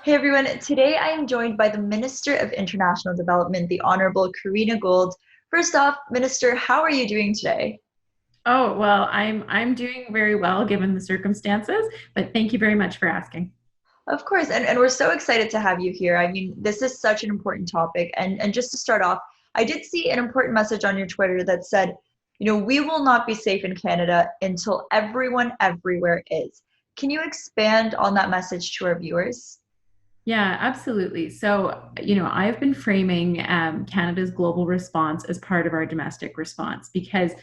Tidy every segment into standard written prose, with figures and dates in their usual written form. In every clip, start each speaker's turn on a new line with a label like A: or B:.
A: Hey everyone, today I am joined by the Minister of International Development, the Honorable Karina Gould. First off, Minister, how are you doing today?
B: Oh, well, I'm doing very well given the circumstances, but thank you very much for asking.
A: Of course, and we're so excited to have you here. I mean, this is such an important topic. And just to start off, I did see an important message on your Twitter that said, we will not be safe in Canada until everyone everywhere is. Can you expand on that message to our viewers?
B: Yeah, absolutely. So, I've been framing Canada's global response as part of our domestic response because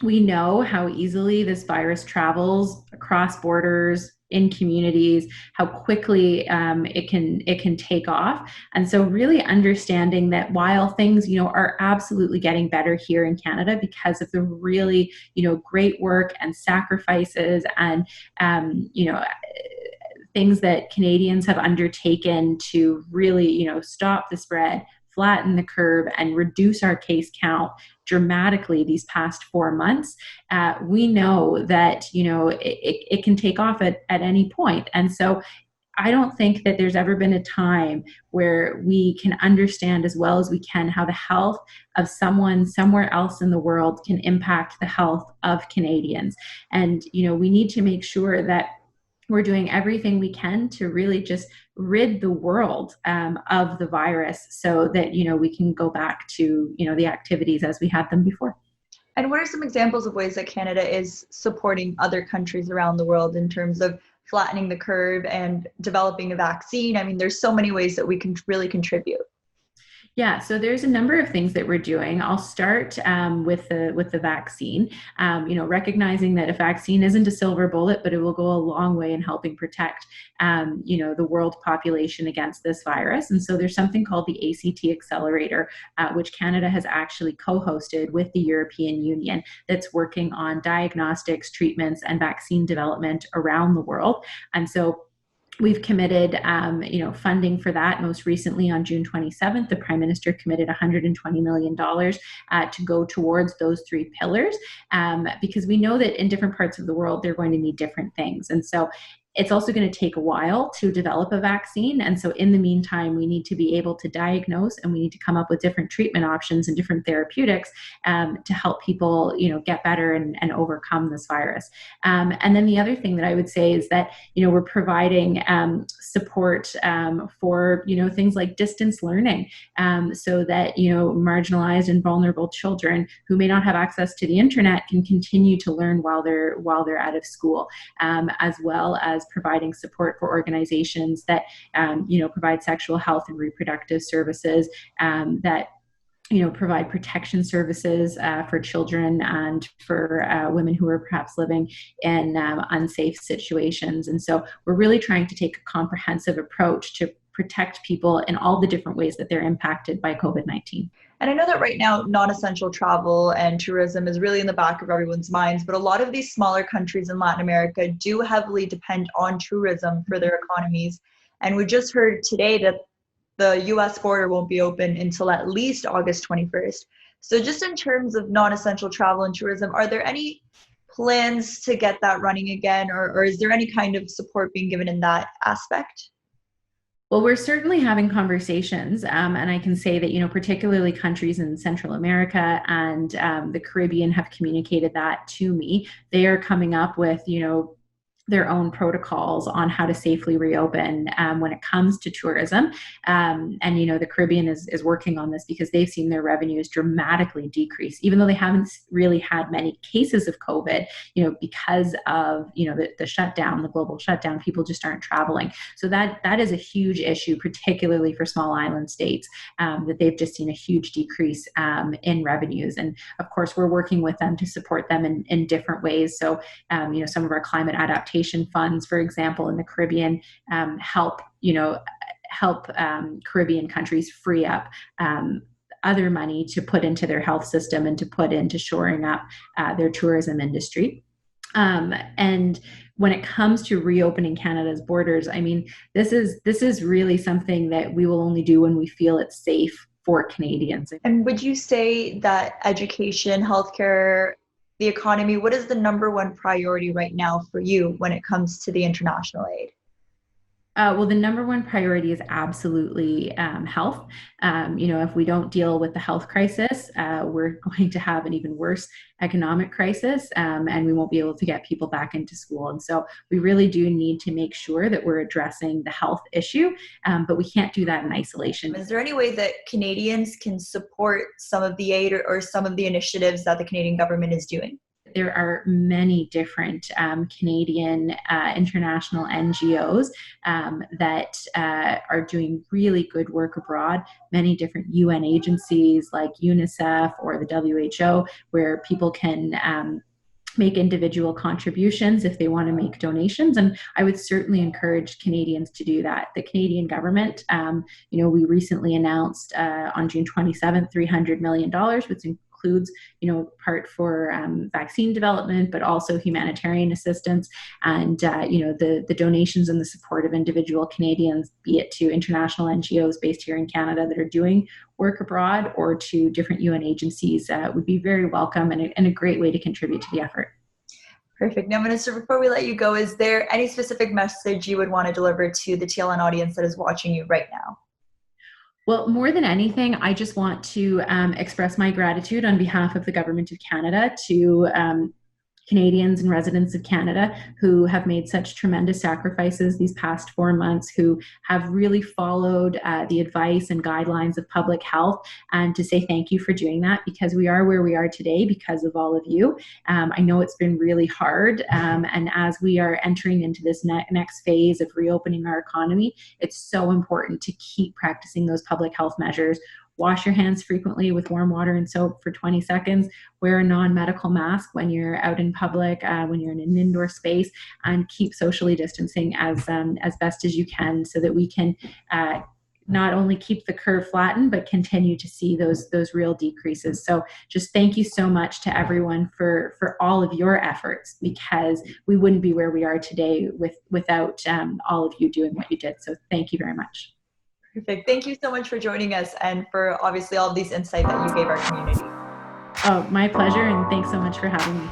B: we know how easily this virus travels across borders in communities, how quickly it can take off. And so really understanding that while things are absolutely getting better here in Canada because of the really great work and sacrifices and things that Canadians have undertaken to really, stop the spread, flatten the curve, and reduce our case count dramatically these past 4 months, we know that it can take off at any point. And so I don't think that there's ever been a time where we can understand as well as we can how the health of someone somewhere else in the world can impact the health of Canadians. And we need to make sure that we're doing everything we can to really just rid the world of the virus so that we can go back to the activities as we had them before.
A: And what are some examples of ways that Canada is supporting other countries around the world in terms of flattening the curve and developing a vaccine? I mean, there's so many ways that we can really contribute.
B: Yeah, so there's a number of things that we're doing. I'll start with the vaccine. Recognizing that a vaccine isn't a silver bullet, but it will go a long way in helping protect the world population against this virus. And so there's something called the ACT Accelerator, which Canada has actually co-hosted with the European Union, that's working on diagnostics, treatments, and vaccine development around the world. And so we've committed, funding for that. Most recently, on June 27th, the Prime Minister committed $120 million to go towards those three pillars, because we know that in different parts of the world, they're going to need different things. And so it's also going to take a while to develop a vaccine. And so in the meantime, we need to be able to diagnose, and we need to come up with different treatment options and different therapeutics to help people, get better and overcome this virus. And then the other thing that I would say is that, we're providing support for, things like distance learning, so that, marginalized and vulnerable children who may not have access to the internet can continue to learn while they're out of school, as well as providing support for organizations that provide sexual health and reproductive services, that provide protection services for children and for women who are perhaps living in unsafe situations. And so we're really trying to take a comprehensive approach to protect people in all the different ways that they're impacted by COVID-19.
A: And I know that right now, non-essential travel and tourism is really in the back of everyone's minds, but a lot of these smaller countries in Latin America do heavily depend on tourism for their economies. And we just heard today that the US border won't be open until at least August 21st. So just in terms of non-essential travel and tourism, are there any plans to get that running again, or is there any kind of support being given in that aspect?
B: Well, we're certainly having conversations, and I can say that particularly countries in Central America and the Caribbean have communicated that to me. They are coming up with their own protocols on how to safely reopen when it comes to tourism. And the Caribbean is working on this because they've seen their revenues dramatically decrease, even though they haven't really had many cases of COVID, because of the shutdown, the global shutdown. People just aren't traveling. So that is a huge issue, particularly for small island states, that they've just seen a huge decrease in revenues. And of course, we're working with them to support them in different ways. So some of our climate adaptation funds, for example, in the Caribbean, help Caribbean countries free up other money to put into their health system and to put into shoring up their tourism industry. And when it comes to reopening Canada's borders, I mean, this is really something that we will only do when we feel it's safe for Canadians.
A: And would you say that education, healthcare, the economy, what is the number one priority right now for you when it comes to the international aid?
B: Well, the number one priority is absolutely health. If we don't deal with the health crisis, we're going to have an even worse economic crisis, and we won't be able to get people back into school. And so we really do need to make sure that we're addressing the health issue, but we can't do that in isolation.
A: Is there any way that Canadians can support some of the aid or some of the initiatives that the Canadian government is doing?
B: There are many different Canadian international NGOs that are doing really good work abroad. Many different UN agencies like UNICEF or the WHO, where people can make individual contributions if they want to make donations. And I would certainly encourage Canadians to do that. The Canadian government, we recently announced on June 27th, $300 million, which includes, part for vaccine development, but also humanitarian assistance, and the donations and the support of individual Canadians, be it to international NGOs based here in Canada that are doing work abroad or to different UN agencies, would be very welcome and a great way to contribute to the effort.
A: Perfect. Now, Minister, before we let you go, is there any specific message you would want to deliver to the TLN audience that is watching you right now?
B: Well, more than anything, I just want to express my gratitude on behalf of the Government of Canada to Canadians and residents of Canada who have made such tremendous sacrifices these past 4 months, who have really followed the advice and guidelines of public health, and to say thank you for doing that, because we are where we are today because of all of you. I know it's been really hard, and as we are entering into this next phase of reopening our economy, it's so important to keep practicing those public health measures. Wash your hands frequently with warm water and soap for 20 seconds. Wear a non-medical mask when you're out in public, when you're in an indoor space, and keep socially distancing as best as you can, so that we can not only keep the curve flattened, but continue to see those real decreases. So just thank you so much to everyone for all of your efforts, because we wouldn't be where we are today without all of you doing what you did. So thank you very much.
A: Perfect. Thank you so much for joining us and for obviously all of these insight that you gave our community.
B: Oh, my pleasure, and thanks so much for having me.